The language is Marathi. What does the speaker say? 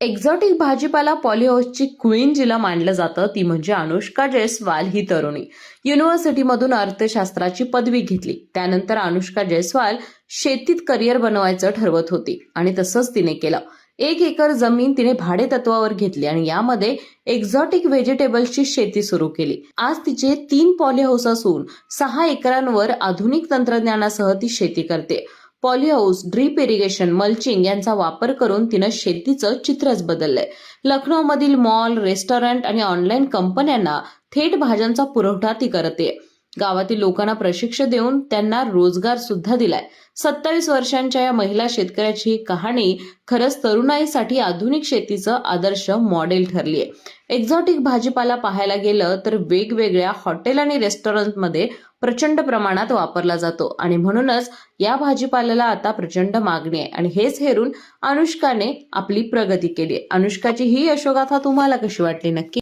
एक्झॉटिक भाजीपाला पॉलीहाऊसची क्वीन जिला मानलं जातं ती म्हणजे अनुष्का जयस्वाल ही तरुणी. युनिव्हर्सिटीमधून अर्थशास्त्राची पदवी घेतली. त्यानंतर अनुष्का जयस्वाल शेतीत करिअर बनवायचं ठरवत होती आणि तसंच तिने केलं. 1 एकर जमीन तिने भाडेतत्वावर घेतली आणि यामध्ये एक्झॉटिक व्हेजिटेबल्सची शेती सुरू केली. आज तिचे 3 पॉलीहाऊस असून 6 एकरांवर आधुनिक तंत्रज्ञानासह ती शेती करते. पॉलीहाऊस, ड्रीप इरिगेशन, मल्चिंग यांचा वापर करून तिनं शेतीचं चित्रच बदललंय. लखनौमधील मॉल, रेस्टॉरंट आणि ऑनलाईन कंपन्यांना थेट भाज्यांचा पुरवठा ती करते. गावातील लोकांना प्रशिक्षण देऊन त्यांना रोजगार सुद्धा दिलाय. 27 वर्षांच्या या महिला शेतकऱ्याची ही कहाणी खरंच तरुणाईसाठी आधुनिक शेतीचं आदर्श मॉडेल ठरलीय. एक्झॉटिक भाजीपाला पाहायला गेलं तर वेगवेगळ्या हॉटेल आणि रेस्टॉरंटमध्ये प्रचंड प्रमाणात वापरला जातो आणि म्हणूनच या भाजीपाल्याला आता प्रचंड मागणी आहे आणि हेच हेरून अनुष्काने आपली प्रगती केली. अनुष्काची ही यशोगाथा तुम्हाला कशी वाटली नक्की